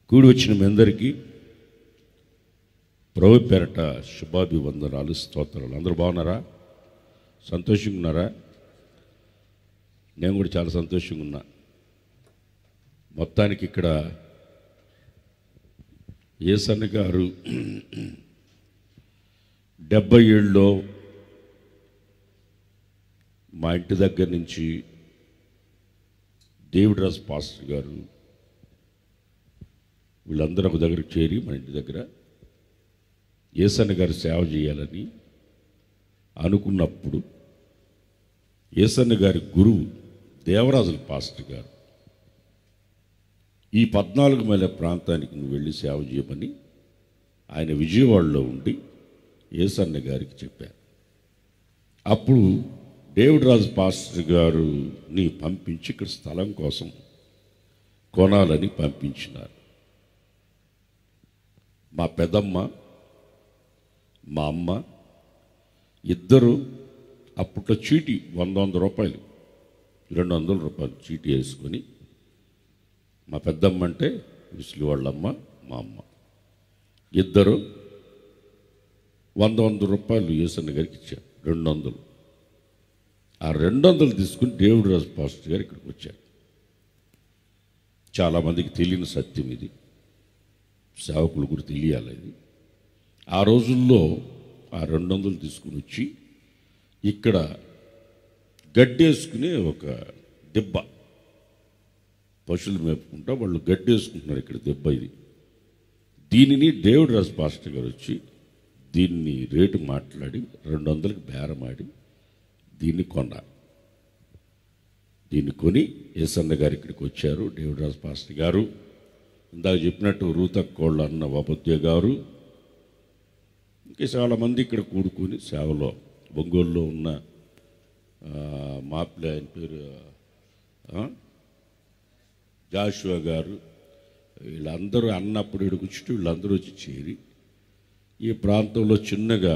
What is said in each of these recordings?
కూడి వచ్చిన మీ అందరికీ ప్రభు పేరట శుభాభివందనాలు, స్తోత్రాలు. అందరూ బాగున్నారా? సంతోషంగా ఉన్నారా? నేను కూడా చాలా సంతోషంగా ఉన్నా. మొత్తానికి ఇక్కడ యేసన్న గారు 70 ఏళ్ళలో మా ఇంటి దగ్గర నుంచి డేవిడ్ రాజ్ పాస్టర్ గారు వీళ్ళందరూ ఒక దగ్గరికి చేరి మా ఇంటి దగ్గర యేసన్న గారు సేవ చేయాలని అనుకున్నప్పుడు యేసన్న గారి గురువు దేవరాజుల పాస్టర్ గారు ఈ 14 మైళ్ళ ప్రాంతానికి నువ్వు వెళ్ళి సేవ చేయమని ఆయన విజయవాడలో ఉండి యేసన్న గారికి చెప్పారు. అప్పుడు డేవిడ్ రాజు పాస్టర్ గారుని పంపించి ఇక్కడ స్థలం కోసం కొనాలని పంపించినారు. మా పెదమ్మ, మా అమ్మ ఇద్దరు అప్పట్లో చీటీ 100 రూపాయలు 200 రూపాయలు చీటీ వేసుకొని, మా పెద్దమ్మ అంటే విసులు వాళ్ళమ్మ, మా అమ్మ ఇద్దరు 100 రూపాయలు యేసన్న గారికి ఇచ్చారు. 200. ఆ 200 తీసుకుని డేవిడ్ రాజు పాస్టర్ గారు ఇక్కడికి వచ్చారు. చాలామందికి తెలియని సత్యం ఇది, సేవకులు కూడా తెలియాలి ఇది. ఆ రోజుల్లో ఆ 200 తీసుకుని వచ్చి ఇక్కడ గడ్డేసుకునే ఒక దెబ్బ, పశువులు మేపుకుంటా వాళ్ళు గడ్డేసుకుంటున్నారు ఇక్కడ దెబ్బ ఇది. దీనిని డేవిడ్ రాజు పాస్టర్ గారు వచ్చి దీన్ని రేటు మాట్లాడి 200కి బేరమాడి దీన్ని కొన్నారు. దీన్ని కొని యేసన్న గారు ఇక్కడికి వచ్చారు. డేవిడ్ రాజు పాస్టర్ గారు, ఇందాక చెప్పినట్టు రూతక్కోళ్ళ అన్న వబద్య గారు, ఇంకా చాలామంది ఇక్కడ కూడుకొని సేవలో, ఒంగోలులో ఉన్న మాపిల ఆయన పేరు జాషువా గారు, వీళ్ళందరూ అన్నప్పుడు ఇక్కడికి వచ్చి వీళ్ళందరూ వచ్చి చేరి ఈ ప్రాంతంలో చిన్నగా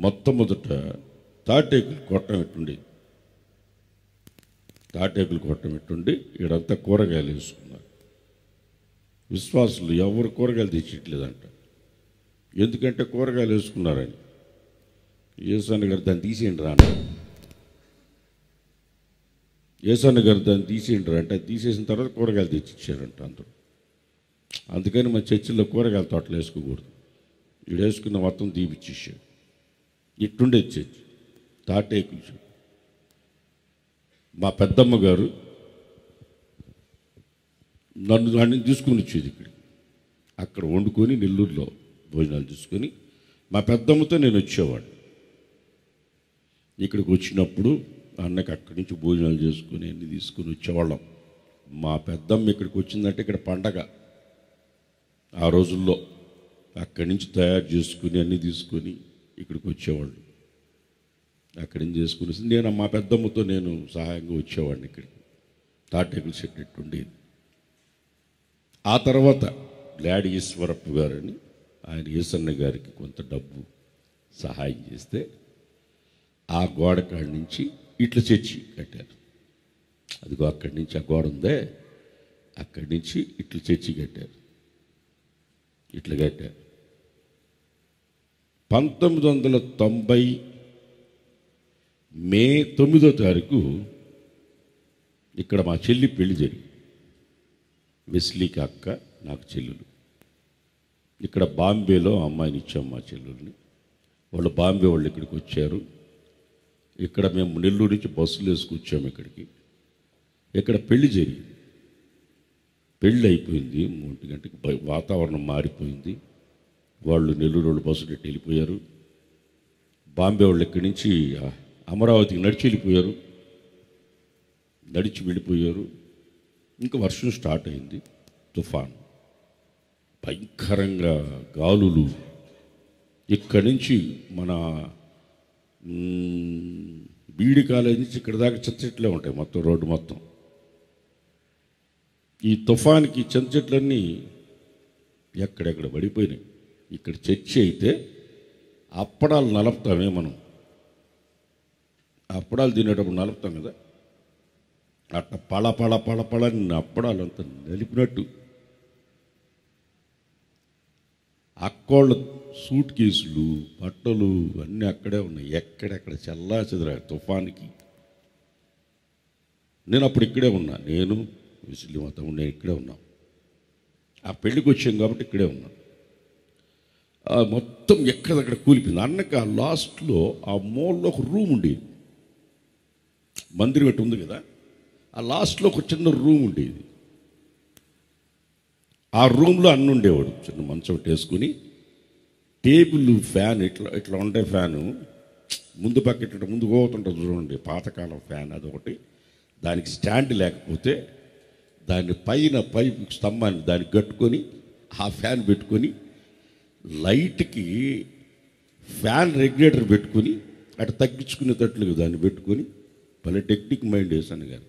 మొట్టమొదట తాటేకులు కొట్టం ఎట్టుండేది. తాటేకులు కొట్టం ఎట్టుండి ఈడంతా కూరగాయలు వేసుకున్నారు. విశ్వాసులు ఎవరు కూరగాయలు తెచ్చట్లేదంట. ఎందుకంటే కూరగాయలు వేసుకున్నారని. యేసన్న గారు దాన్ని తీసేయండి రా, యేసన్న గారు దాన్ని తీసేయండి రా అంటే తీసేసిన తర్వాత కూరగాయలు తెచ్చిచ్చారంట అందరూ. అందుకని మన చర్చిలో కూరగాయల తోటలు వేసుకోకూడదు. వీడు వేసుకున్న మొత్తం దీపిచ్చేసాడు. ఇట్టుండేది చర్చి, తాటేకులు. మా పెద్దమ్మ గారు నన్ను తీసుకుని వచ్చేది ఇక్కడికి. అక్కడ వండుకొని నెల్లూరులో భోజనాలు తీసుకొని మా పెద్దమ్మతో నేను వచ్చేవాడు. ఇక్కడికి వచ్చినప్పుడు అన్నకి అక్కడి నుంచి భోజనాలు చేసుకొని అన్నీ తీసుకొని వచ్చేవాళ్ళం. మా పెద్దమ్మ ఇక్కడికి వచ్చిందంటే ఇక్కడ పండగ. ఆ రోజుల్లో అక్కడి నుంచి తయారు చేసుకుని అన్నీ తీసుకొని ఇక్కడికి వచ్చేవాళ్ళు. అక్కడి నుంచి చేసుకుని నేను మా పెద్దమ్మతో నేను సహాయంగా వచ్చేవాడిని ఇక్కడికి. తాటేకుల సెట్ ఉండేది. ఆ తర్వాత లాడి ఈశ్వరప్ప గారని ఆయన యేసన్న గారికి కొంత డబ్బు సహాయం చేస్తే ఆ గోడ కాడి నుంచి ఇట్లా చర్చి కట్టారు. అదిగో అక్కడి నుంచి ఆ గోడ ఉందే, అక్కడి నుంచి ఇట్లా చర్చి కట్టారు. ఇట్లా కట్టారు. 1990 మే 9వ తారీఖు ఇక్కడ మా చెల్లి పెళ్లి జరిగింది. వెస్లీకి అక్క, నాకు చెల్లెలు. ఇక్కడ బాంబేలో అమ్మాయిని ఇచ్చాం మా చెల్లెల్ని. వాళ్ళు బాంబే వాళ్ళు ఇక్కడికి వచ్చారు. ఇక్కడ మేము నెల్లూరు నుంచి బస్సులు వేసుకొచ్చాము ఇక్కడికి. ఇక్కడ పెళ్లి జరిగింది. పెళ్ళి అయిపోయింది 3 గంటకి. వాతావరణం మారిపోయింది. వాళ్ళు నెల్లూరు వాళ్ళు బస్సులు పెట్టి వెళ్ళిపోయారు. బాంబే వాళ్ళు ఇక్కడి నుంచి అమరావతికి నడిచి వెళ్ళిపోయారు. నడిచి వెళ్ళిపోయారు. ఇంకా వర్షం స్టార్ట్ అయింది. తుఫాన్, భయంకరంగా గాలులు. ఇక్కడి నుంచి మన బీడి కాలేజ్ నుంచి ఇక్కడ దాకా చింత చెట్లే ఉంటాయి మొత్తం, రోడ్డు మొత్తం. ఈ తుఫాన్కి చింత చెట్లన్నీ ఎక్కడెక్కడ పడిపోయినాయి. ఇక్కడ చర్చి అయితే అప్పడాలు నలుపుతామే మనం, అప్పడాలు తినేటప్పుడు నలుపుతాం కదా, అట్లా పళ పళ పళ పళ అప్పడాలు అంతా నలిపినట్టు అక్కోళ్ళ సూట్ కేసులు బట్టలు అన్నీ అక్కడే ఉన్నాయి. ఎక్కడెక్కడ చల్లా చెదరా తుఫానికి. నేను అప్పుడు ఇక్కడే ఉన్నా, నేను విసిలి మా తమ్ముడు నేను ఇక్కడే ఉన్నాం. ఆ పెళ్ళికి వచ్చాం కాబట్టి ఇక్కడే ఉన్నాం. మొత్తం ఎక్కడక్కడ కూలిపోయింది. అన్నకి ఆ లాస్ట్లో ఆ మూలలో ఒక రూమ్ ఉండేది, మందిరం పెట్టి ఉంది కదా, ఆ లాస్ట్లో ఒక చిన్న రూమ్ ఉండేది. ఆ రూమ్లో అన్న ఉండేవాడు. చిన్న మంచం వేసుకుని టేబుల్ ఫ్యాన్ ఇట్లా ఇట్లా ఉండే ఫ్యాను ముందు పక్క ఇట్లా ముందు పోతుంటుంది చూడండి, పాతకాలం ఫ్యాన్ అదొకటి. దానికి స్టాండ్ లేకపోతే దాని పైన స్తంభాన్ని దానికి కట్టుకొని ఆ ఫ్యాన్ పెట్టుకొని లైట్కి ఫ్యాన్ రెగ్యులేటర్ పెట్టుకొని అటు తగ్గించుకునేటట్లుగా దాన్ని పెట్టుకొని భలే టెక్నిక్ మైండ్ వేసాను కానీ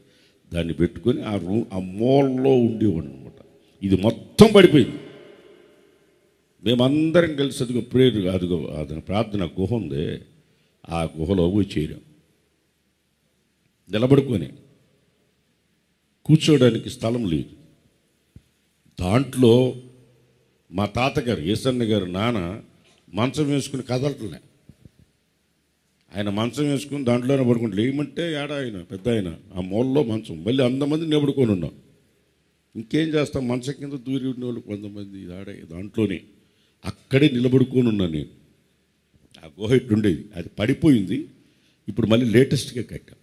దాన్ని పెట్టుకొని ఆ మూలలో ఉండేవాడు అనమాట. ఇది మొత్తం పడిపోయింది. మేమందరం కలిసి అదిగో ప్రేయర్ అదిగో అది ప్రార్థన గుహ ఉంది, ఆ గుహలో పోయి చేరాం. నిలబడుకొని కూర్చోడానికి స్థలం లేదు. దాంట్లో మా తాతగారు ఏసన్న గారు నాన్న మంచం వేసుకుని కదలట్లే. ఆయన మంచం వేసుకుని దాంట్లోనే పడుకుంటాడు. ఏమంటే ఆయన పెద్ద ఆయన ఆ మూలలో మంచం, మళ్ళీ అంతమంది నిలబడుకొని ఉన్నాం. ఇంకేం చేస్తాం, మంచం కింద దూరి ఉన్నవాళ్ళు కొంతమంది దాంట్లోనే అక్కడే నిలబడుకొని ఉన్నాను నేను. ఆ గుహ ఇట్లుండేది, అది పడిపోయింది. ఇప్పుడు మళ్ళీ లేటెస్ట్గా కట్టాం.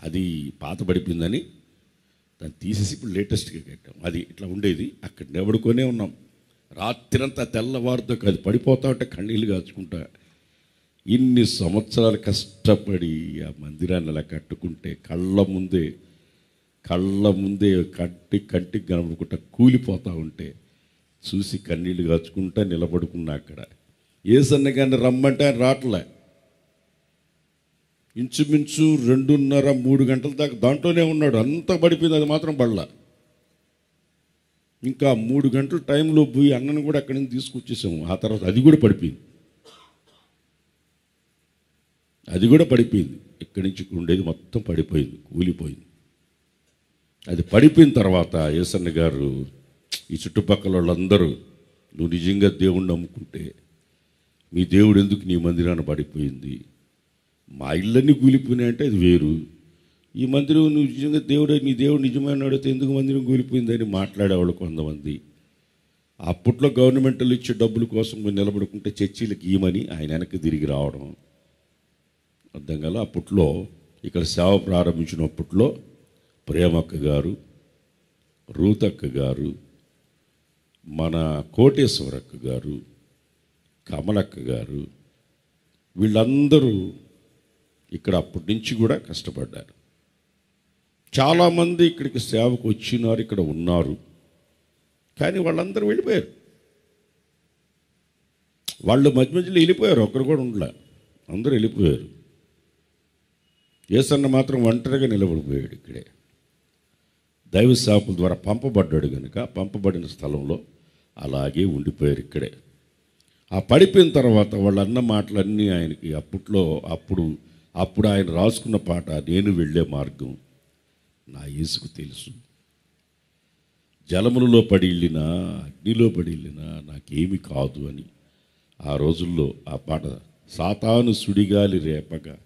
అది పాత పడిపోయిందని దాన్ని తీసేసి ఇప్పుడు లేటెస్ట్గా కట్టాం. అది ఇట్లా ఉండేది, అక్కడ నిలబడుకొనే ఉన్నాం. రాత్రంతా తెల్లవారుతో అది పడిపోతా ఉంటే కన్నీళ్ళు కాచుకుంటా. ఇన్ని సంవత్సరాలు కష్టపడి ఆ మందిరాన్ని అలా కట్టుకుంటే కళ్ళ ముందే కంటికి కనబడుకుంటా కూలిపోతూ ఉంటే చూసి కన్నీళ్ళు కాచుకుంటా నిలబడుకున్నా. అక్కడ ఏసన్న గారిని రమ్మంటే ఆయన రావట్లే. ఇంచుమించు 2:30-3 గంటల దాకా దాంట్లోనే ఉన్నాడు. అంతా పడిపోయింది, అది మాత్రం పడలా. ఇంకా 3 గంటల టైంలో పోయి అన్నను కూడా అక్కడి నుంచి తీసుకొచ్చేసాము. ఆ తర్వాత అది కూడా పడిపోయింది. ఇక్కడి నుంచి ఉండేది మొత్తం పడిపోయింది, కూలిపోయింది. అది పడిపోయిన తర్వాత ఏసన్న గారు ఈ చుట్టుపక్కల వాళ్ళందరూ, నువ్వు నిజంగా దేవుణ్ణి నమ్ముకుంటే మీ దేవుడు ఎందుకు నీ మందిరాన్ని పడిపోయింది, మా ఇళ్ళన్నీ కూలిపోయినాయంటే అది వేరు, ఈ మందిరం నువ్వు నిజంగా నీ దేవుడు నిజమైన అడిగితే ఎందుకు మందిరం కూలిపోయిందని మాట్లాడేవాళ్ళు కొంతమంది. అప్పట్లో గవర్నమెంట్లు ఇచ్చే డబ్బుల కోసం నిలబడుకుంటే చర్చీలకు ఇవ్వమని ఆయన వెనక్కి తిరిగి రావడం అర్థం కాల. అప్పట్లో ఇక్కడ సేవ ప్రారంభించినప్పట్లో ప్రేమక్క గారు, రూతక్క గారు, మన కోటేశ్వరక్క గారు, కమలక్క గారు, వీళ్ళందరూ ఇక్కడ అప్పటి నుంచి కూడా కష్టపడ్డారు. చాలామంది ఇక్కడికి సేవకు వచ్చినారు, ఇక్కడ ఉన్నారు. కానీ వాళ్ళందరూ వెళ్ళిపోయారు. వాళ్ళు మధ్యలో వెళ్ళిపోయారు, ఒక్కరు కూడా ఉండలే, అందరూ వెళ్ళిపోయారు. ఏసన్న మాత్రం ఒంటరిగా నిలబడిపోయాడు. ఇక్కడే దైవ సేవకుల ద్వారా పంపబడ్డాడు కనుక పంపబడిన స్థలంలో అలాగే ఉండిపోయారు ఇక్కడే. ఆ పడిపోయిన తర్వాత వాళ్ళు అన్న మాటలన్నీ ఆయనకి అప్పుడు ఆయన రాసుకున్న పాట, నేను వెళ్ళే మార్గం నా యేసుకు తెలుసు, జలములలో పడి వెళ్ళినా అగ్నిలో పడి వెళ్ళినా నాకేమి కాదు అని ఆ రోజుల్లో ఆ పాట, సాతాను సుడిగాలి రేపగా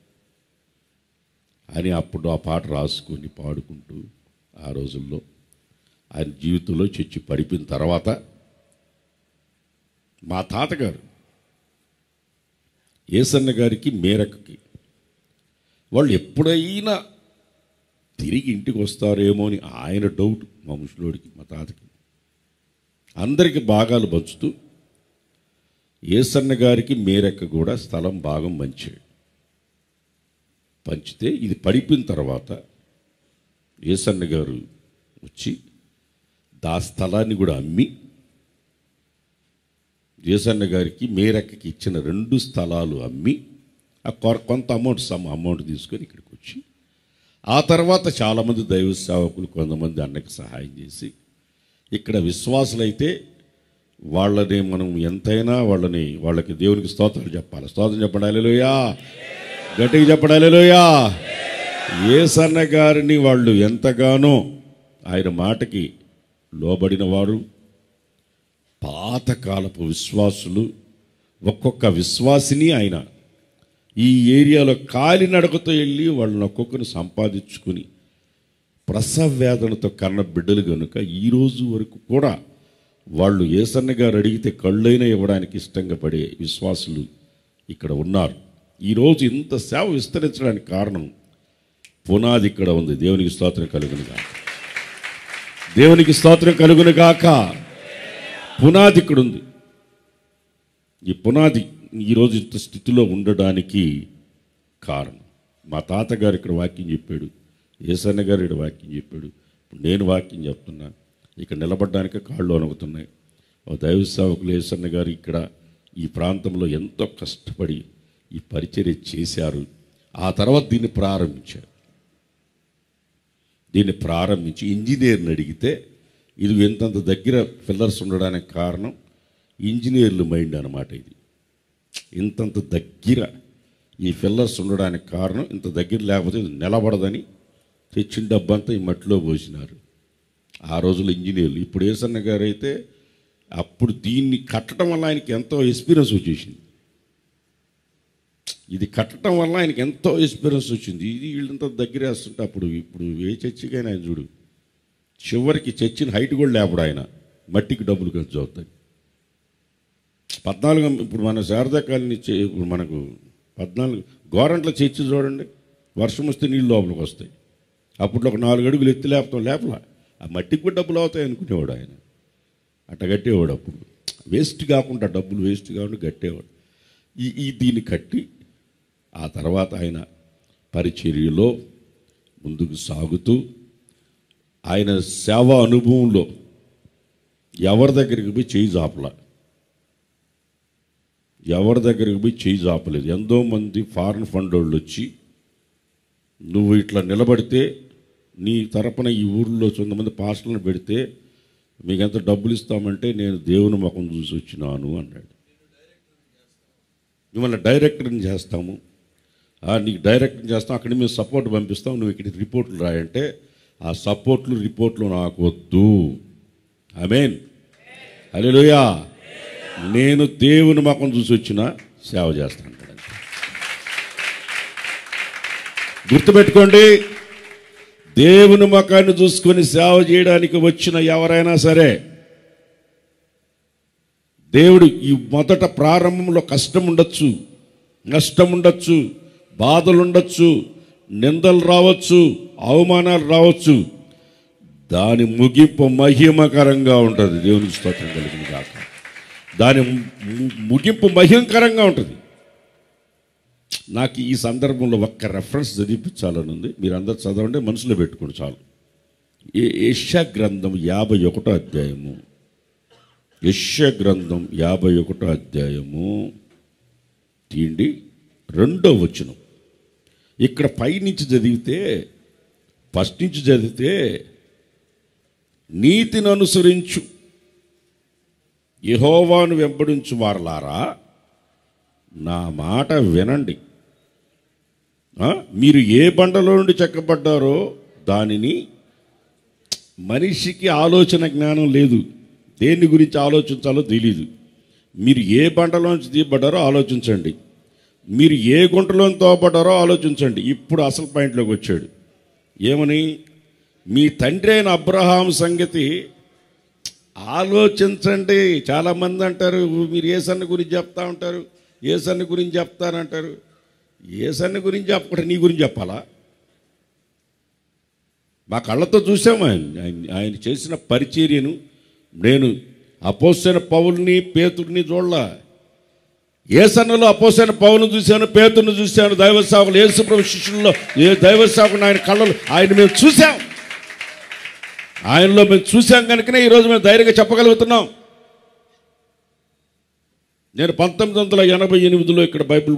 అని అప్పుడు ఆ పాట రాసుకొని పాడుకుంటూ ఆ రోజుల్లో ఆయన జీవితంలో చచ్చి పడిపోయిన తర్వాత మా తాతగారు ఏసన్న గారికి మేరక్కకి వాళ్ళు ఎప్పుడైనా తిరిగి ఇంటికి వస్తారేమో అని ఆయన డౌట్. మా ముసలోడికి మా తాతకి అందరికీ భాగాలు పంచుతూ ఏసన్న గారికి మేరక్క కూడా స్థలం భాగం పంచితే ఇది పడిపోయిన తర్వాత ఏసన్న గారు వచ్చి దా స్థలాన్ని కూడా అమ్మి ఏసన్న గారికి మేరక్కకి ఇచ్చిన 2 స్థలాలు అమ్మి కొంత అమౌంట్ తీసుకొని ఇక్కడికి వచ్చి ఆ తర్వాత చాలామంది దైవ సేవకులు కొంతమంది అన్నకి సహాయం చేసి ఇక్కడ విశ్వాసులైతే వాళ్ళని మనం ఎంతైనా వాళ్ళకి దేవునికి స్తోత్రాలు చెప్పాలి. స్తోత్రం చెప్పండి, హల్లెలూయా, గట్టిగా చెప్పండి, హల్లెలూయా. ఏసన్న గారిని వాళ్ళు ఎంతగానో ఆయన మాటకి లోబడిన వారు, పాతకాలపు విశ్వాసులు, ఒక్కొక్క విశ్వాసిని ఆయన ఈ ఏరియాలో కాలినడకతో వెళ్ళి వాళ్ళని ఒక్కొక్కరిని సంపాదించుకుని ప్రసవ వేదనతో కన్న బిడ్డలు కనుక ఈరోజు వరకు కూడా వాళ్ళు యేసన్న గారు అడిగితే కళ్ళైనా ఇవ్వడానికి ఇష్టంగా పడే విశ్వాసులు ఇక్కడ ఉన్నారు. ఈరోజు ఇంత సేవ విస్తరించడానికి కారణం పునాది ఇక్కడ ఉంది. దేవునికి స్తోత్రం కలుగునుగాక, దేవునికి స్తోత్రం కలుగునుగాక. పునాది ఇక్కడ ఉంది. ఈ పునాది ఈరోజు ఇంత స్థితిలో ఉండడానికి కారణం మా తాతగారు ఇక్కడ వాక్యం చెప్పాడు, యేసన్న గారు ఇక్కడ వాక్యం చెప్పాడు, ఇప్పుడు నేను వాక్యం చెప్తున్నా. ఇక్కడ నిలబడడానికి కాళ్ళు వణుకుతున్నాయి. ఓ దైవ సేవకులు యేసన్న గారు ఇక్కడ ఈ ప్రాంతంలో ఎంతో కష్టపడి ఈ పరిచర్య చేశారు. ఆ తర్వాత దీన్ని ప్రారంభించి ఇంజనీర్ని అడిగితే ఇది ఎంతంత దగ్గర పిల్లర్స్ ఉండడానికి కారణం ఇంజనీర్ల మైండ్ అన్నమాట. ఇది ఇంతంత దగ్గర ఈ పిల్లర్స్ ఉండడానికి కారణం, ఇంత దగ్గర లేకపోతే ఇది నిలబడదని తెచ్చిన డబ్బంతా ఈ మట్టిలో పోసినారు ఆ రోజుల్లో ఇంజనీర్లు. ఇప్పుడు యేసన్న గారు అయితే అప్పుడు దీన్ని కట్టడం వల్ల ఆయనకి ఎంతో ఎక్స్పీరియన్స్ వచ్చేసింది. ఇది కట్టడం వల్ల ఆయనకి ఎంతో ఎక్స్పీరియన్స్ వచ్చింది. ఇది వీళ్ళంతా దగ్గర వేస్తుంటే అప్పుడు ఇప్పుడు ఏ చర్చికైనా ఆయన చూడు, చివరికి చర్చిని హైట్ కూడా లేపడు ఆయన, మట్టికి డబ్బులు ఖర్చు అవుతాయి. 14 ఇప్పుడు మన శారదా కాలనీ ఇప్పుడు మనకు 14 గోరంట్ల చర్చి చూడండి, వర్షం వస్తే నీళ్ళు లోపలికి వస్తాయి. అప్పుడు ఒక 4 అడుగులు ఎత్తి లేపలా, ఆ మట్టికి కూడా డబ్బులు అవుతాయి అనుకునేవాడు ఆయన. అట్ట కట్టేవాడు. అప్పుడు వేస్ట్ కాకుండా, డబ్బులు వేస్ట్ కాకుండా కట్టేవాడు. దీన్ని కట్టి ఆ తర్వాత ఆయన పరిచర్యలో ముందుకు సాగుతూ ఆయన సేవా అనుభవంలో ఎవరి దగ్గరికి పోయి చేయి జాపలేదు. ఎంతోమంది ఫారెన్ ఫండ్ వాళ్ళు వచ్చి నువ్వు ఇట్లా నిలబడితే నీ తరపున ఈ ఊళ్ళో కొంతమంది పాస్టర్లను పెడితే మీకు ఎంత డబ్బులు ఇస్తామంటే నేను దేవుని ముఖం చూసి వచ్చినాను అన్నాడు. మిమ్మల్ని డైరెక్టర్ని చేస్తాము, నీకు డైరెక్టర్ని చేస్తాం, అక్కడికి మేము సపోర్ట్ పంపిస్తాం, నువ్వు ఇక్కడికి రిపోర్ట్లు రాయంటే ఆ రిపోర్ట్లు నాకు వద్దు. ఆమేన్, హల్లెలూయా. నేను దేవుని ముఖం చూసి వచ్చిన సేవ చేస్తాను. గుర్తుపెట్టుకోండి, దేవుని ముఖాన్ని చూసుకొని సేవ చేయడానికి వచ్చిన ఎవరైనా సరే, దేవుడు ఈ మొదట ప్రారంభంలో కష్టం ఉండొచ్చు, నష్టం ఉండొచ్చు, బాధలు ఉండొచ్చు, నిందలు రావచ్చు, అవమానాలు రావచ్చు, దాని ముగింపు మహిమకరంగా ఉంటుంది. దేవునికి స్తోత్రం కలిగింది కాక. దాని ముగింపు మహిమకరంగా ఉంటుంది. నాకు ఈ సందర్భంలో ఒక్క రెఫరెన్స్ చదివించాలని ఉంది. మీరు అందరు చదవండి, మనసులో పెట్టుకోండి చాలు. యెషయా గ్రంథం 51వ అధ్యాయము, యెషయా గ్రంథం 51వ అధ్యాయము తీయండి, 2వ వచనం. ఇక్కడ పైనుంచి చదివితే, ఫస్ట్ నుంచి చదివితే, నీతిని అనుసరించు యెహోవాను వెంబడించు వారలారా నా మాట వినండి. మీరు ఏ బండలో నుండి చెక్కబడ్డారో దానిని, మనిషికి ఆలోచన జ్ఞానం లేదు, దేని గురించి ఆలోచించాలో తెలీదు. మీరు ఏ బండలోంచి తీయబడ్డారో ఆలోచించండి, మీరు ఏ గుంటలో తోపడ్డారో ఆలోచించండి. ఇప్పుడు అసలు పాయింట్లోకి వచ్చాడు. ఏమని? మీ తండ్రి అయిన అబ్రహాం సంగతి ఆలోచించండి. చాలామంది అంటారు మీరు యేసన్న గురించి చెప్తా ఉంటారు, యేసన్న గురించి చెప్తానంటారు. యేసన్న గురించి చెప్పకుండా నీ గురించి చెప్పాలా? మా కళ్ళతో చూసాము ఆయన చేసిన పరిచర్యను. నేను అపోస్తలైన పౌలుని, పేతుడిని చూడలా. యేసన్నలో అపోస్తలైన పౌలుని చూశాను, పేతుడిని చూశాను. దైవ సేవకులు యేసుప్రభు శిష్యుల్లో దైవ సేవకుని ఆయన కళ్ళలో ఆయన మేము చూసాం. ఆయనలో మేము చూసాం కనుకనే ఈరోజు మేము ధైర్యంగా చెప్పగలుగుతున్నాం. నేను 1988లో ఇక్కడ బైబిల్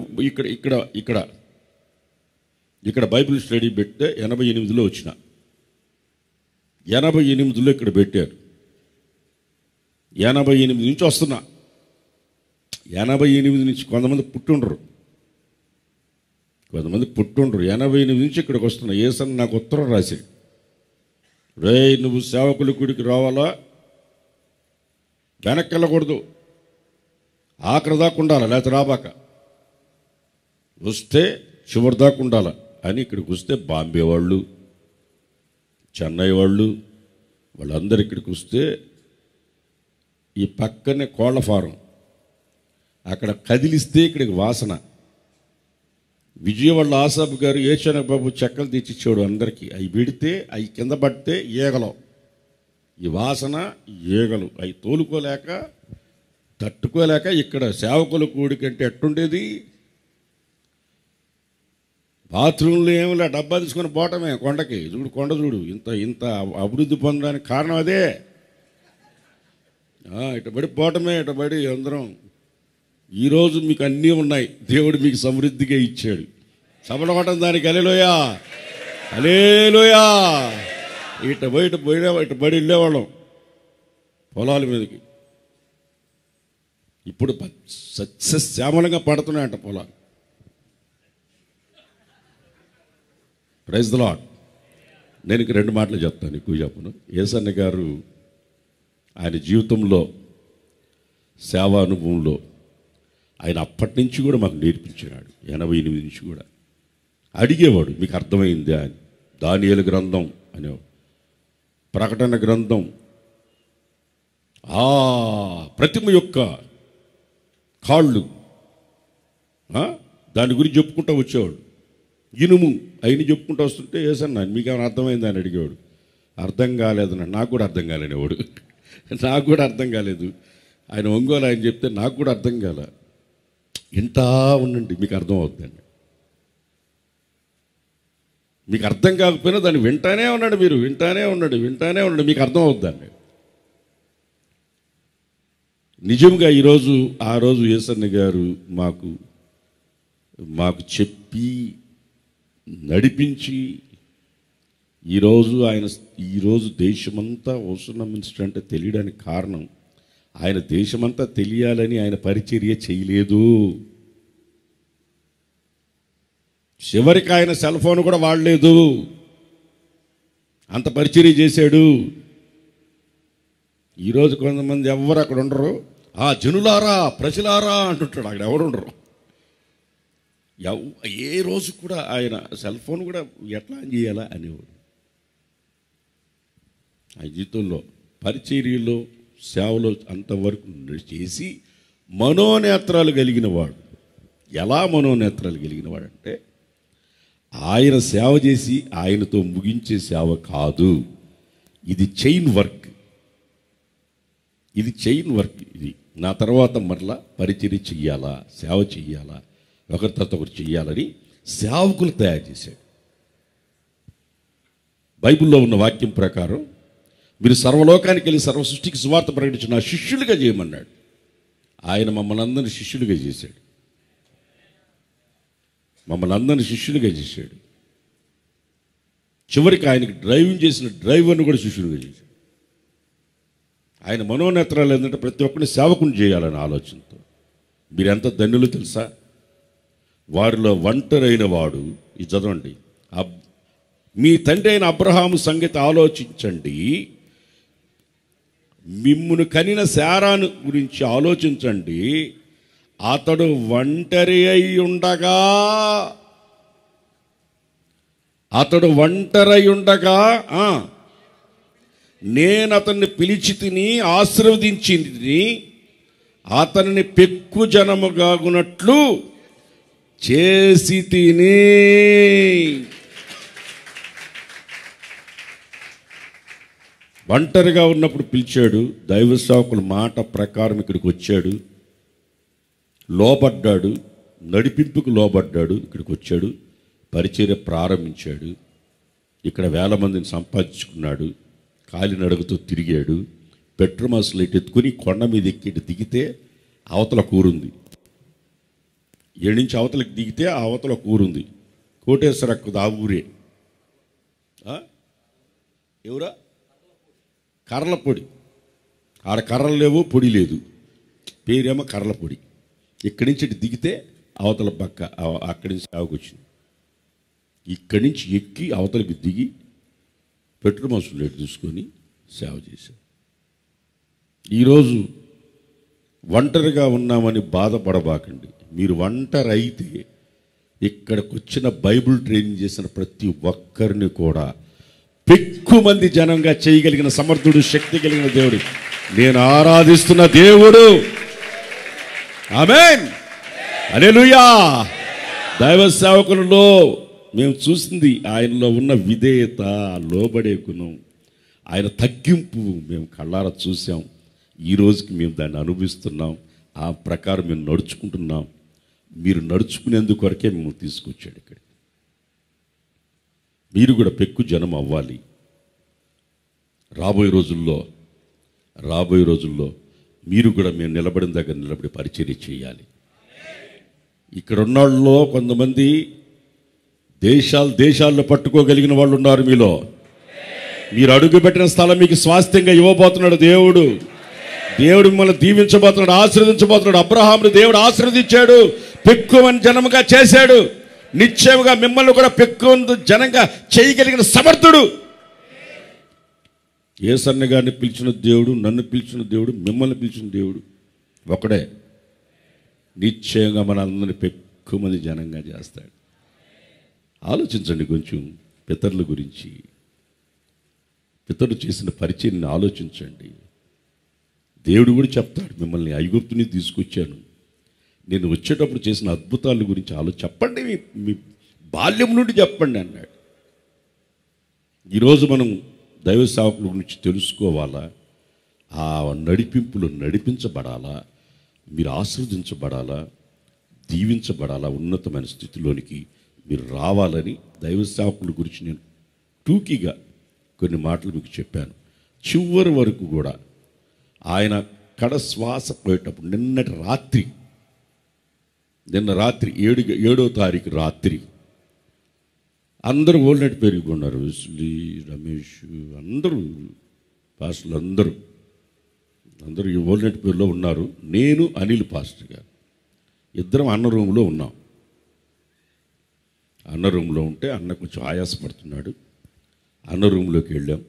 ఇక్కడ బైబిల్ స్టడీ పెడితే 88లో వచ్చిన. 88లో ఇక్కడ పెట్టారు. 88 నుంచి వస్తున్నా. 88 నుంచి కొంతమంది పుట్టుండ్రు. 88 నుంచి ఇక్కడికి వస్తున్నా. యేసన్న నాకు ఉత్తరం రాశాడు, రే నువ్వు సేవకుల గుడికి రావాలా, వెనక్కి వెళ్ళకూడదు, ఆఖరి దాకా ఉండాలి, లేకపోతే రాబాక, వస్తే చివరి దాకా ఉండాలి అని. ఇక్కడికి వస్తే బాంబే వాళ్ళు, చెన్నై వాళ్ళు, వాళ్ళందరూ ఇక్కడికి వస్తే ఈ పక్కనే కోళ్ల ఫారం, అక్కడ కదిలిస్తే ఇక్కడికి వాసన. విజయవాడ ఆసాబు గారు బాబు చెక్కలు తెచ్చిచ్చాడు అందరికీ. అవి పెడితే అవి కింద పడితే ఈగలు, ఈ వాసన ఈగలు అవి తోలుకోలేక తట్టుకోలేక ఇక్కడ సేవకుల కూడికంటే ఎట్టుండేది, బాత్రూంలో ఏమిలా డబ్బా తీసుకొని పోవటమే కొండకి. చూడు కొండ చూడు, ఇంత ఇంత అభివృద్ధి పొందడానికి కారణం అదే. ఇటుబడి పోవటమే, ఇటుబడి అందరం. ఈరోజు మీకు అన్నీ ఉన్నాయి, దేవుడు మీకు సమృద్ధిగా ఇచ్చాడు. సబలవటం దానికి హల్లెలూయా, హల్లెలూయా. ఇటు బడి వెళ్ళేవాళ్ళం పొలాల మీదకి. ఇప్పుడు సస్యశ్యామలంగా పడుతున్నాయంట పొలాలు. Praise the lord. నేను ఇంక 2 మాటలు చెప్తాను, ఎక్కువ చెప్పను. యేసన్న గారు ఆయన జీవితంలో సేవా అనుభవంలో ఆయన అప్పటి నుంచి కూడా మాకు నేర్పించినాడు. 88 నుంచి కూడా అడిగేవాడు, మీకు అర్థమైందా అని. దానియేలు గ్రంథం అనేవాడు, ప్రకటన గ్రంథం, ప్రతిమ యొక్క కాళ్ళు, దాని గురించి చెప్పుకుంటూ వచ్చేవాడు. ఇనుము అయిన చెప్పుకుంటూ వస్తుంటే యేసన్న మీకేమైనా అర్థమైందా అని అడిగేవాడు. అర్థం కాలేదన్న, నాకు కూడా అర్థం కాలేనివాడు, నాకు కూడా అర్థం కాలేదు. ఆయన ఒంగోలు ఆయన చెప్తే నాకు కూడా అర్థం కాల. ఇంటా ఉండండి, మీకు అర్థం అవుతుందండి. మీకు అర్థం కాకపోయినా దాన్ని వింటానే ఉన్నాడు, మీరు వింటానే ఉన్నాడు, మీకు అర్థం అవుతుందండి. నిజంగా ఈరోజు ఆ రోజు యేసన్న గారు మాకు చెప్పి నడిపించి ఈరోజు దేశమంతా ఓషన్న మినిస్టర్ అంటే తెలియడానికి కారణం, ఆయన దేశమంతా తెలియాలని ఆయన పరిచర్య చేయలేదు. చివరికి ఆయన సెల్ ఫోన్ కూడా వాడలేదు, అంత పరిచర్య చేశాడు. ఈరోజు కొంతమంది ఎవరు అక్కడ ఉండరు, జనులారా ప్రజలారా అంటుంటాడు. అక్కడ ఎవరు ఉండరు. ఏ రోజు కూడా ఆయన సెల్ ఫోన్ కూడా ఎట్లా చేయాలా అనేవాడు. ఆయన జీవితంలో పరిచర్యలో సేవలో అంతవరకు చేసి మనోనేత్రాలు కలిగిన వాడు. ఎలా మనోనేత్రాలు కలిగిన వాడు అంటే, ఆయన సేవ చేసి ఆయనతో ముగించే సేవ కాదు, ఇది చైన్ వర్క్. ఇది నా తర్వాత మరలా పరిచర్య చెయ్యాలా, సేవ చెయ్యాలా, ఒకరి తర్వాత ఒకరు చెయ్యాలని సేవకులు తయారు చేశాడు. బైబిల్లో ఉన్న వాక్యం ప్రకారం మీరు సర్వలోకానికి వెళ్ళి సర్వ సృష్టికి సువార్త ప్రకటించిన శిష్యులుగా చేయమన్నాడు. ఆయన మమ్మల్ని అందరినీ శిష్యులుగా చేశాడు. చివరికి ఆయనకి డ్రైవింగ్ చేసిన డ్రైవర్ను కూడా శిష్యులుగా చేశాడు. ఆయన మనోనేత్రాలు ఏంటంటే ప్రతి ఒక్కరిని సేవకుని చేయాలనే ఆలోచనతో. మీరు ఎంత ధన్యులు తెలుసా? వారిలో ఒంటరైన వాడు, ఇది చదవండి, మీ తండ్రి అయిన అబ్రహాము సంగతి ఆలోచించండి, మిమ్మును కనిన శారాను గురించి ఆలోచించండి. అతడు ఒంటరి అయి ఉండగా నేను అతన్ని పిలిచి తిని ఆశీర్వదించి అతనిని పెక్కు జనముగాగునట్లు చేసి తిని. ఒంటరిగా ఉన్నప్పుడు పిలిచాడు, దైవ సేవకుల మాట ప్రకారం ఇక్కడికి వచ్చాడు, లోబడ్డాడు, నడిపింపుకు లోబడ్డాడు, ఇక్కడికి వచ్చాడు, పరిచర్య ప్రారంభించాడు. ఇక్కడ 1000 మందిని సంపాదించుకున్నాడు, కాలినడకతో తిరిగాడు, పెట్రోమాస్ లైట్ ఎత్తుకుని కొండ మీద ఎక్కి దిగితే అవతల కూరుంది, ఏడు నుంచి అవతలకి దిగితే ఆ అవతల కూరుంది. కోటేశ్వరక్కది ఆ ఊరే. ఎవరా? కర్రల పొడి. ఆడ కర్రలు లేవు, పొడి లేదు, పేరేమో కర్రల పొడి. ఇక్కడి నుంచి ఇటు దిగితే అవతల పక్క, అక్కడి నుంచి సేవకు వచ్చింది. ఇక్కడి నుంచి ఎక్కి అవతలకి దిగి పెట్రోమాస్ లైట్ తీసుకొని సేవ చేశాడు. ఈరోజు ఒంటరిగా ఉన్నామని బాధపడబాకండి. మీరు ఒంటరి అయితే ఇక్కడికి వచ్చిన బైబిల్ ట్రైనింగ్ చేసిన ప్రతి ఒక్కరిని కూడా పెక్కు మంది జనంగా చేయగలిగిన సమర్థుడు, శక్తి కలిగిన దేవుడు, నేను ఆరాధిస్తున్న దేవుడు. ఆమేన్, హల్లెలూయా. దైవ సేవకులలో మేము చూసింది ఆయనలో ఉన్న విధేయత, లోబడే గుణం, ఆయన తగ్గింపు మేము కళ్ళారా చూసాం. ఈ రోజుకి మేము దాన్ని అనుభవిస్తున్నాం. ఆ ప్రకారం మేము నడుచుకుంటున్నాం. మీరు నడుచుకునేందుకు కొరకే మేము తీసుకొచ్చాడు ఇక్కడ. మీరు కూడా పెక్కు జనం అవ్వాలి. రాబోయే రోజుల్లో మీరు కూడా మేము నిలబడిన దగ్గర నిలబడి పరిచర్య చేయాలి. ఇక్కడ ఉన్న వాళ్ళలో కొంతమంది దేశాల్లో పట్టుకోగలిగిన వాళ్ళు ఉన్నారు మీలో. మీరు అడుగుపెట్టిన స్థలం మీకు స్వాస్థ్యంగా ఇవ్వబోతున్నాడు దేవుడు. దేవుడు మిమ్మల్ని దీవించబోతున్నాడు, ఆశీర్వదించబోతున్నాడు. అబ్రహామును దేవుడు ఆశీర్వదించాడు, పెక్కువని జనముగా చేశాడు. నిశ్చయముగా మిమ్మల్ని కూడా పెక్కువ జనంగా చేయగలిగిన సమర్థుడు. యేసన్న గారిని పిలిచిన దేవుడు, నన్ను పిలిచిన దేవుడు, మిమ్మల్ని పిలిచిన దేవుడు ఒకడే. నిశ్చయంగా మనందరినీ పెక్కువ మంది జనంగా చేస్తాడు. ఆలోచించండి కొంచెం పితరుల గురించి, పితరులు చేసిన పరిచయాన్ని ఆలోచించండి. దేవుడు కూడా చెప్తాడు, మిమ్మల్ని ఐగుప్తుని తీసుకొచ్చాను, నేను వచ్చేటప్పుడు చేసిన అద్భుతాల గురించి చెప్పండి, మీ బాల్యం నుండి చెప్పండి అన్నాడు. ఈరోజు మనం దైవ సేవకుల గురించి తెలుసుకోవాలా, ఆ నడిపింపులు నడిపించబడాలా, మీరు ఆశీర్వదించబడాలా, దీవించబడాలా, ఉన్నతమైన స్థితిలోనికి మీరు రావాలని దైవ సేవకుల గురించి నేను టూకీగా కొన్ని మాటలు మీకు చెప్పాను. చివరి వరకు కూడా ఆయన కడ శ్వాస పోయేటప్పుడు నిన్న రాత్రి 7వ తారీఖు రాత్రి అందరూ ఓల్నెట్ పెరిగిపోన్నారు. విస్లీ, రమేష్, అందరూ పాస్టర్లు అందరూ ఈ ఓల్నెట్ పేరులో ఉన్నారు. నేను, అనిల్ పాస్టర్ గారు ఇద్దరం అన్న రూమ్లో ఉన్నాం. అన్న రూమ్లో ఉంటే అన్న కొంచెం ఆయాసపడుతున్నాడు. అన్న రూమ్లోకి వెళ్ళాం.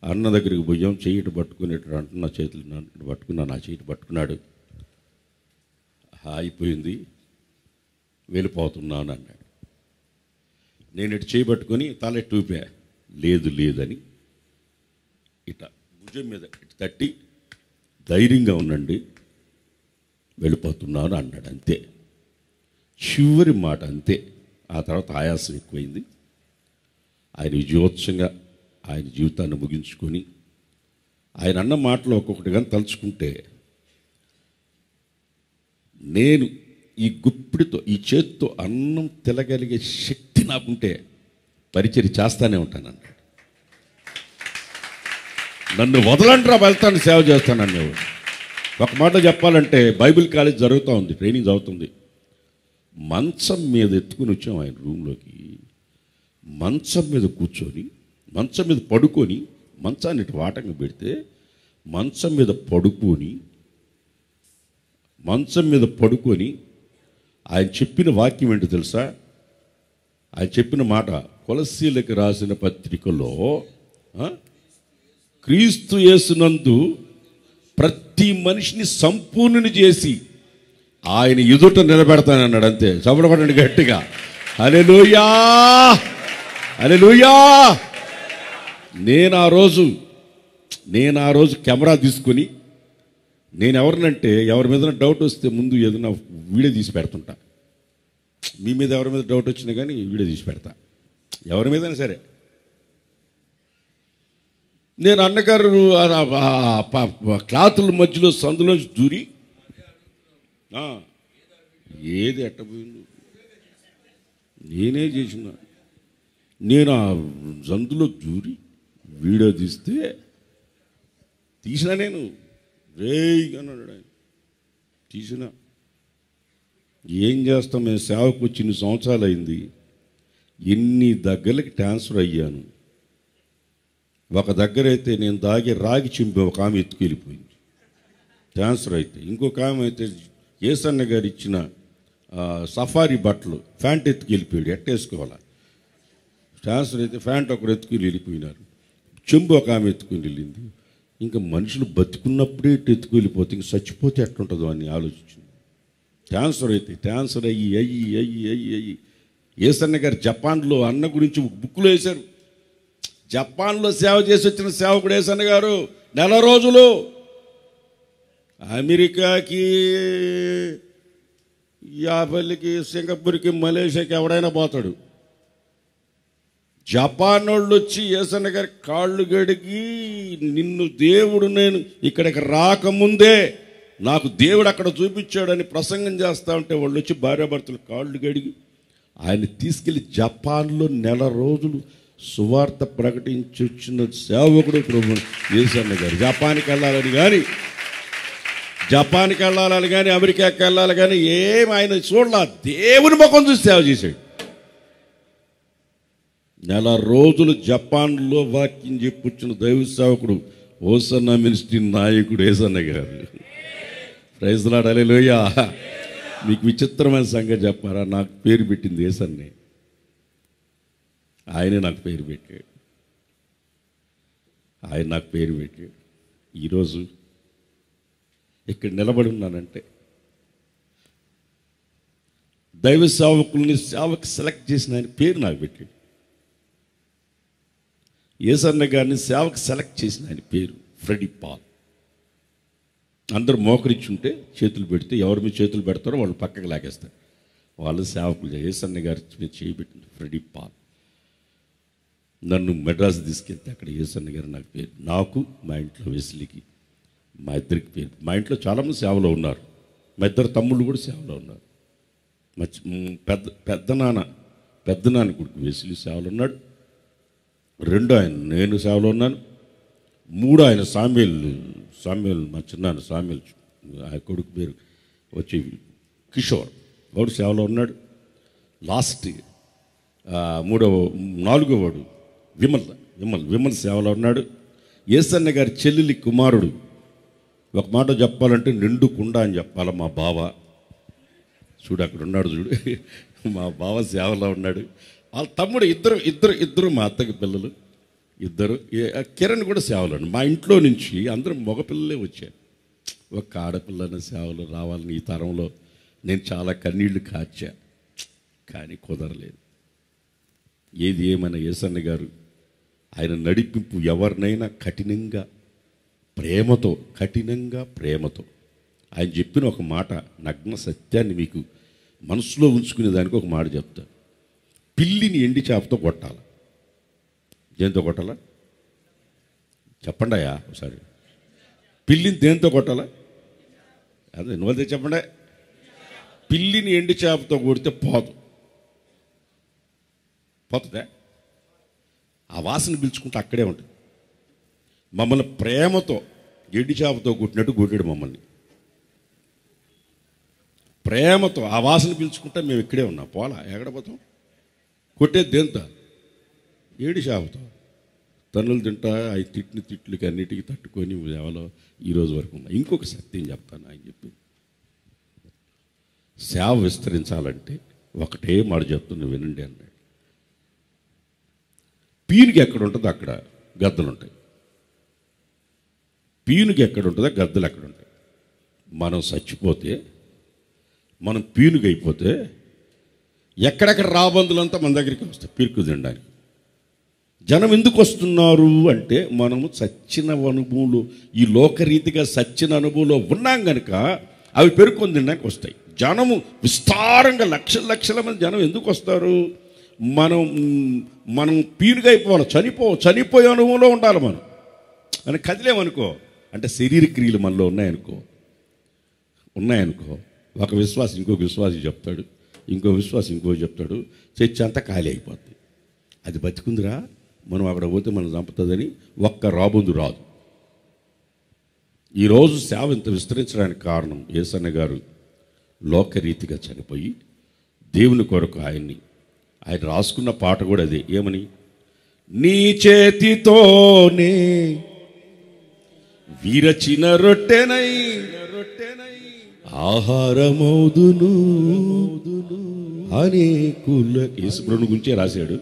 అన్న దగ్గరికి పోయాం. చెయ్యిటి పట్టుకునేటప్పుడు అంటే నా చేతులు నా చేతి పట్టుకున్నాడు. అయిపోయింది, వెళ్ళిపోతున్నాను అన్నాడు. నేను ఇటు చేయి పట్టుకొని తల టూపా, లేదని ఇట భుజం మీద ఇటు తట్టి, ధైర్యంగా ఉండండి, వెళ్ళిపోతున్నాను అన్నాడు. అంతే, చివరి మాట అంతే. ఆ తర్వాత ఆయాసం ఎక్కువైంది. ఆయన విజయోత్సవంగా ఆయన జీవితాన్ని ముగించుకొని, ఆయన అన్న మాటలు ఒక్కొక్కటి కానీ తలుచుకుంటే, నేను ఈ గుప్పిడితో, ఈ చేతితో అన్నం తినగలిగే శక్తి నాకుంటే పరిచర్య చేస్తానే ఉంటాను అన్నాడు. నన్ను వదలంటారా, వెళ్తాను, సేవ చేస్తాను అనేవాడు. ఒక మాట చెప్పాలంటే, బైబిల్ కాలేజ్ జరుగుతూ ఉంది, ట్రైనింగ్ జరుగుతుంది. మంచం మీద ఎత్తుకుని వచ్చాం ఆయన రూమ్లోకి. మంచం మీద కూర్చొని, మంచం మీద పడుకొని, మంచాన్ని ఇటు వాటంగా పెడితే మంచం మీద పడుకొని ఆయన చెప్పిన వాక్యం ఏంటో తెలుసా? ఆయన చెప్పిన మాట, కొలస్సీలకు రాసిన పత్రికలో, క్రీస్తు యేసునందు ప్రతి మనిషిని సంపూర్ణుని చేసి ఆయన ఎదుట నిలబెడతానన్నాడు. అంతే, చప్పడపడండి గట్టిగా, హల్లెలూయా, హల్లెలూయా. నేను ఆ రోజు కెమెరా తీసుకొని, నేను ఎవరినంటే, ఎవరి మీద డౌట్ వస్తే ముందు ఏదైనా వీడియో తీసి పెడుతుంటా. మీ మీద ఎవరి మీద డౌట్ వచ్చినా కానీ వీడియో తీసి పెడతా, ఎవరి మీదైనా సరే. నేను అన్నగారు క్లాతుల మధ్యలో సందులో దూరి, ఏది ఎట్టపోయింది నేనే చేసిన, నేను ఆ సందులో దూరి వీడియో తీసినా నేను రేయన్నాడు ఆయన. తీసిన ఏం చేస్తాం, మేము సేవకు వచ్చి 2 సంవత్సరాలు అయింది, ఎన్ని దగ్గరకి ట్రాన్స్ఫర్ అయ్యాను. ఒక దగ్గర అయితే నేను దాగి రాగి చింపి ఒక ఆమె ఎత్తుకెళ్ళిపోయింది ట్రాన్స్ఫర్ అయితే. ఇంకొక ఆమె అయితే యేసన్న గారు ఇచ్చిన సఫారీ బట్టలు ప్యాంట్ ఎత్తుకెళ్ళిపోయాడు, ఎట్టేసుకోవాలా. ట్రాన్స్ఫర్ అయితే ప్యాంట్ ఒకరు ఎత్తుకుని వెళ్ళిపోయినారు. చెంబు ఒక ఆమె ఎత్తుకుని వెళ్ళింది. ఇంకా మనుషులు బతుకున్నప్పుడే ఎత్తుకు వెళ్ళిపోతే ఇంక చచ్చిపోతే ఎట్లుంటుందో అని ఆలోచించింది. ట్రాన్స్ఫర్ అయ్యి ఏసన్న గారు జపాన్లో అన్న గురించి బుక్కులో వేశారు. జపాన్లో సేవ చేసి వచ్చిన సేవకుడు ఏసన్న గారు 4 రోజులు అమెరికాకి, యాభైకి, సింగపూర్కి, మలేషియాకి ఎవడైనా పోతాడు. జపాన్ వాళ్ళు వచ్చి ఏసన్న గారి కాళ్ళు గడిగి, నిన్ను దేవుడు నేను ఇక్కడికి రాకముందే నాకు దేవుడు అక్కడ చూపించాడని ప్రసంగం చేస్తూ ఉంటే వాళ్ళు వచ్చి భార్యాభర్తలు కాళ్ళు గడిగి ఆయన తీసుకెళ్ళి జపాన్లో 4 రోజులు సువార్త ప్రకటించి వచ్చిన సేవకుడు ప్రభు ఏసన్న గారు. జపాన్కి వెళ్ళాలని కానీ అమెరికాకి వెళ్ళాలి కానీ ఏం ఆయన చూడలా, దేవుని ముఖం చూసి సేవ చేశాడు. 4 రోజులు జపాన్లో వాక్యం చెప్పుచ్చిన దైవ సేవకుడు ఓసన్న మినిస్ట్రీ నాయకుడు ఏసన్న గారు. ప్రైజ్ లార్డ్, హల్లెలూయా. మీకు విచిత్రమైన సంగతి చెప్పారా? నాకు పేరు పెట్టింది ఏసన్నే. ఆయనే నాకు పేరు పెట్టాడు. ఆయన నాకు పేరు పెట్టాడు. ఈరోజు ఇక్కడ నిలబడి ఉన్నానంటే దైవ సేవకుల్ని సేవకు సెలెక్ట్ చేసిన ఆయన పేరు నాకు పెట్టాడు. ఏసన్న గారిని సేవకు సెలెక్ట్ చేసిన ఆయన పేరు ఫ్రెడీ పాల్. అందరూ మోకరించుంటే చేతులు పెడితే ఎవరి మీద చేతులు పెడతారో వాళ్ళు పక్కకు లాగేస్తారు. వాళ్ళు సేవకులు. ఏసన్న గారి మీద చేయబెట్టింది ఫ్రెడీ పాల్. నన్ను మెడ్రాస్ తీసుకెళ్తే అక్కడ ఏసన్న గారు నాకు పేరు. నాకు, మా ఇంట్లో వెస్లీకి, మా ఇద్దరికి పేరు. మా ఇంట్లో చాలామంది సేవలో ఉన్నారు. మా ఇద్దరు తమ్ముళ్ళు కూడా సేవలో ఉన్నారు. మా పెద్ద నాన్న కొడుకు వెస్లీ సేవలో ఉన్నాడు. 2 ఆయన నేను సేవలో ఉన్నాను. 3 ఆయన సామ్యుల్ మా చిన్నాన్న సామ్యుల్, ఆ కొడుకు పేరు వచ్చి కిషోర్, వాడు సేవలో ఉన్నాడు. లాస్ట్ 4వ వాడు విమల్ సేవలో ఉన్నాడు. ఏసన్న గారి చెల్లెలి కుమారుడు, ఒక మాట చెప్పాలంటే నిండు కుండ అని చెప్పాలి, మా బావ. చూడు అక్కడ ఉన్నాడు, చూడు మా బావ సేవలో ఉన్నాడు. వాళ్ళ తమ్ముడు ఇద్దరు మా అత్తకి పిల్లలు ఇద్దరు. కిరణ్ కూడా సేవలో. మా ఇంట్లో నుంచి అందరూ మగపిల్లలే వచ్చారు. ఒక ఆడపిల్లన సేవలో రావాలని ఈ తరంలో నేను చాలా కన్నీళ్లు కార్చా, కానీ కుదరలేదు. ఏది ఏమైనా ఏసన్న గారు ఆయన నడిపింపు ఎవరినైనా కఠినంగా ప్రేమతో ఆయన చెప్పిన ఒక మాట, నగ్న సత్యాన్ని మీకు మనసులో ఉంచుకునే దానికి ఒక మాట చెప్తా. పిల్లిని ఎండి చేపతో కొట్టాలి. దేంతో కొట్టాలా చెప్పండి అయ్యా ఒకసారి. పిల్లిని దేంతో కొట్టాలా? అదే నువ్వు చెప్పండి. పిల్లిని ఎండి చేపతో కొడితే పోతుందా? ఆ వాసన పీల్చుకుంటే అక్కడే ఉంటుంది. మమ్మల్ని ప్రేమతో ఎండి చేపతో కొట్టినట్టు కొట్టాడు మమ్మల్ని. ప్రేమతో ఆ వాసన పీల్చుకుంటే మేము ఇక్కడే ఉన్నాం. ఎక్కడ పోతాం? కొట్టేది దేంతో? ఏడి చేపతో. తన్నులు తింటా అవి తిట్లకి అన్నిటికీ తట్టుకొని సేవలో ఈరోజు వరకు ఉన్నా. ఇంకొక సత్యం చెప్తాను. ఆయన చెప్పి సేవ విస్తరించాలంటే ఒకటే మాట చెప్తున్నా, వినండి అన్నాడు. పీనుకి ఎక్కడ ఉంటుందో అక్కడ గద్దలు ఉంటాయి. పీనుకి ఎక్కడ ఉంటుందో గద్దలు ఎక్కడ ఉంటాయి. మనం చచ్చిపోతే, మనం పీనుకి అయిపోతే ఎక్కడెక్కడ రాబందులంతా మన దగ్గరికి వస్తాయి పీరుకు తినడానికి. జనం ఎందుకు వస్తున్నారు అంటే మనము చచ్చిన అనుభవంలో, ఈ లోకరీతిగా చచ్చిన అనుభవంలో ఉన్నాం కనుక అవి పెరుక్కొని తినడానికి వస్తాయి. జనము విస్తారంగా లక్షల మంది జనం ఎందుకు వస్తారు? మనం పీనుగా అయిపోవాలి, చనిపోయే అనుభవంలో ఉండాలి. మనం అని కదిలేమనుకో అంటే శరీర క్రియలు మనలో ఉన్నాయనుకో, ఒక విశ్వాసం ఇంకొక విశ్వాసం చెప్తాడు, ఇంకో విశ్వాసం ఇంకో చెప్తాడు, చర్చ అంతా ఖాళీ అయిపోద్ది. అది బతికుందిరా, మనం అక్కడ పోతే మనం చంపుతుందని ఒక్క రాబుందు రాదు. ఈరోజు సేవ ఇంత విస్తరించడానికి కారణం ఏసన్న గారు లోకరీతిగా చనిపోయి దేవుని కొరకు ఆయన రాసుకున్న పాట కూడా అదే. ఏమని? నీ చేతితోనే విరచిన రొట్టెనై ఆహారమౌదును అనేకుల. యేసుప్రభుని గురించే రాశాడు.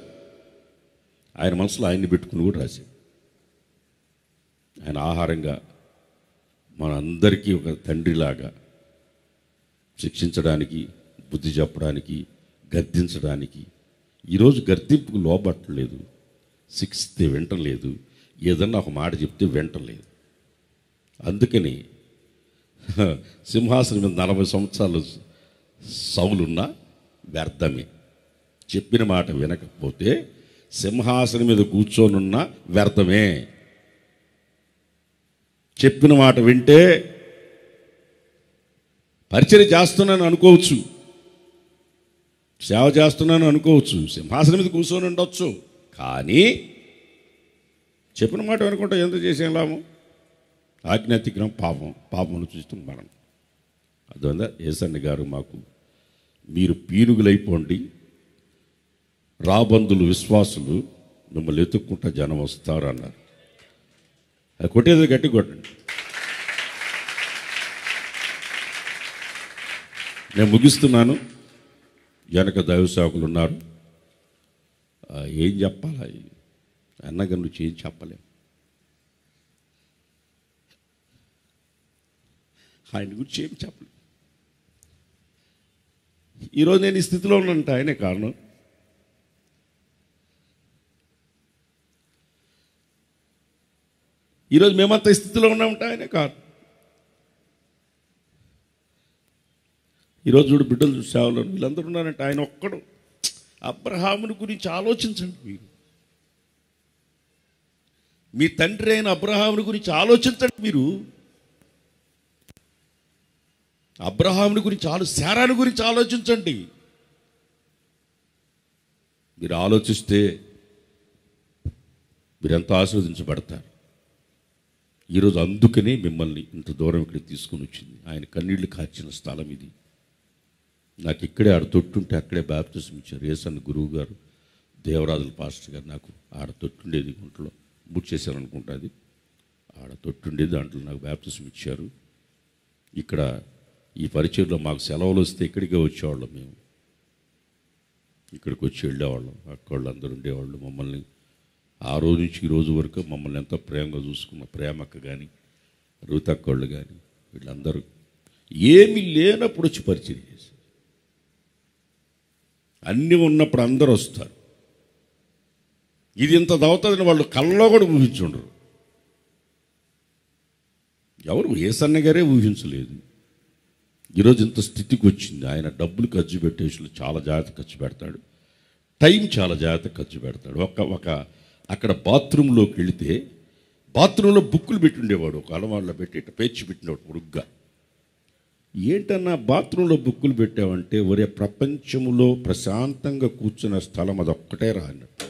ఆయన మనసులో ఆయన్ని పెట్టుకుని కూడా రాశాడు. ఆయన ఆహారంగా మనందరికీ ఒక తండ్రిలాగా శిక్షించడానికి, బుద్ధి చెప్పడానికి, గద్దించడానికి. ఈరోజు గద్దింపుకు లోబట్టలేదు, శిక్షిస్తే వింటలేదు, ఏదన్నా ఒక మాట చెప్తే వింటలేదు. అందుకని సింహాసనం మీద 40 సంవత్సరాలు సౌలున్నా వ్యర్థమే. చెప్పిన మాట వినకపోతే సింహాసనం మీద కూర్చోనున్నా వ్యర్థమే. చెప్పిన మాట వింటే పరిచర్య చేస్తున్నాను అనుకోవచ్చు, సేవ చేస్తున్నాను అనుకోవచ్చు, సింహాసనం మీద కూర్చొని ఉండొచ్చు. కానీ చెప్పిన మాట వినకుండా ఎంత చేసేం లాభం? ఆజ్ఞాతిక్రమం పాపమును చూస్తాం మనం. అందువల్ల యేసన్న గారు మాకు మీరు పీనుగులైపోండి, రాబందులు విశ్వాసులు మిమ్మల్ని ఎత్తుక్కుంటా జనం వస్తారు అన్నారు. అది కొట్టేది గట్టి కొట్టండి. నేను ముగిస్తున్నాను. వెనక దైవ సేవకులు ఉన్నారు. ఏం చెప్పాలా? అన్నగా నువ్వు ఏం చెప్పలేము. ఆయన గురించి ఏం చెప్పలేదు. ఈరోజు నేను ఈ స్థితిలో ఉన్నంటే ఆయనే కారణం. ఈరోజు మేమంతా ఈ స్థితిలో ఉన్నామంటే ఆయనే కారణం. ఈరోజు చూడు బిడ్డలు చూసి సేవలు వీళ్ళందరూ ఉన్నారంటే ఆయన ఒక్కడు. అబ్రహాముని గురించి ఆలోచించండి. మీరు మీ తండ్రి అయిన అబ్రహాముని గురించి ఆలోచించండి. మీరు అబ్రహాముని గురించి శారాని గురించి ఆలోచించండి. మీరు ఆలోచిస్తే మీరెంత ఆశీర్వదించబడతారు. ఈరోజు అందుకనే మిమ్మల్ని ఇంత దూరం ఇక్కడికి తీసుకుని వచ్చింది. ఆయన కన్నీళ్లు కార్చిన స్థలం ఇది. నాకు ఇక్కడే ఆడ తొట్టుంటే అక్కడే బాప్తిజం ఇచ్చారు. యేసన్న గురువు గారు, దేవరాజుల పాస్టర్ గారు నాకు ఆడ తొట్టుండేది, గుంటలో ముచ్చేసారు అనుకుంటా. అది ఆడ తొట్టుండేది, దాంట్లో నాకు బాప్తిజం ఇచ్చారు. ఇక్కడ ఈ పరిచయంలో మాకు సెలవులు వస్తే ఇక్కడికే వచ్చేవాళ్ళం. మేము ఇక్కడికి వచ్చి వెళ్ళేవాళ్ళం. అక్క వాళ్ళు అందరూ ఉండేవాళ్ళు. మమ్మల్ని ఆ రోజు నుంచి ఈ రోజు వరకు మమ్మల్ని ఎంతో ప్రేమగా చూసుకున్న ప్రేమక్క కానీ, రూతక్క వాళ్ళు కానీ, వీళ్ళందరూ ఏమీ లేనప్పుడు వచ్చి పరిచయం చేశారు. అన్నీ ఉన్నప్పుడు అందరూ వస్తారు. ఇది ఇంత దవుతుందని వాళ్ళు కళ్ళలో కూడా ఊహించుండరు. ఎవరు యేసన్న గారే ఊహించలేదు. ఈరోజు ఇంత స్థితికి వచ్చింది. ఆయన డబ్బులు ఖర్చు పెట్టేసి చాలా జాగ్రత్త ఖర్చు పెడతాడు, టైం చాలా జాగ్రత్త ఖర్చు పెడతాడు. ఒక అక్కడ బాత్రూంలోకి వెళితే బాత్రూంలో బుక్కులు పెట్టి ఉండేవాడు. ఒక అలవాళ్ళలో పెట్టి ఇట్లా పేర్చి పెట్టినవాడు పొడుగ్గా. ఏంటన్నా బాత్రూంలో బుక్కులు పెట్టావంటే, ఒరే ప్రపంచంలో ప్రశాంతంగా కూర్చున్న స్థలం అదొక్కటే రా అన్నట్టు.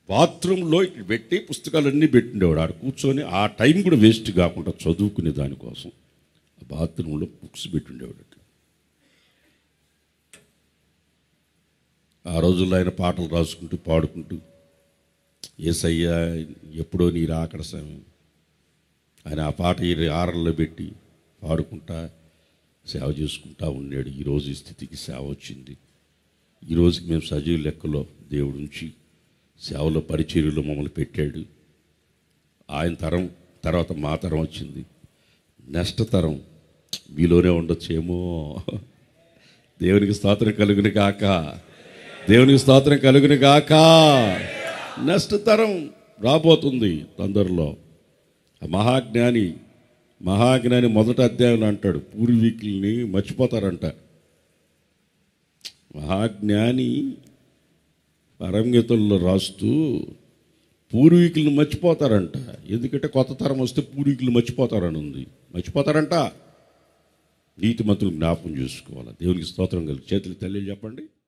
బాత్రూంలో ఇట్లా పెట్టి పుస్తకాలన్నీ పెట్టిండేవాడు. ఆడ కూర్చొని ఆ టైం కూడా వేస్ట్ కాకుండా చదువుకునే దానికోసం ఆ బాత్రూంలో బుక్స్ పెట్టిండేవాడు. అట్లా ఆ రోజుల్లో ఆయన పాటలు రాసుకుంటూ పాడుకుంటూ, యేసయ్యా ఎప్పుడో నీ రాకడ సమయం, ఆయన ఆ పాట ఆరల్లో పెట్టి పాడుకుంటా సేవ చేసుకుంటా ఉన్నాడు. ఈరోజు ఈ స్థితికి సేవ వచ్చింది. ఈరోజుకి మేము సజీవ లెక్కలో దేవుడి నుంచి సేవలో పరిచర్యలో మమ్మల్ని పెట్టాడు. ఆయన తరం తర్వాత మా తరం వచ్చింది. నెక్స్ట్ తరం మీలోనే ఉండొచ్చేమో. దేవునికి స్తోత్రం కలుగును గాక, దేవునికి స్తోత్రం కలుగును గాక. నెక్స్ట్ తరం రాబోతుంది తొందరలో. మహాజ్ఞాని మొదటి అధ్యాయంలో అంటాడు, పూర్వీకుల్ని మర్చిపోతారంట. మహాజ్ఞాని పరంగీతుల్లో రాస్తూ పూర్వీకులను మర్చిపోతారంట. ఎందుకంటే కొత్త తరం వస్తే పూర్వీకులు మర్చిపోతారని ఉంది. మర్చిపోతారంట. నీతిమంతులు జ్ఞాపకం చేసుకోవాలి. దేవునికి స్తోత్రం కలిగి చేతులు తల్లి చెప్పండి.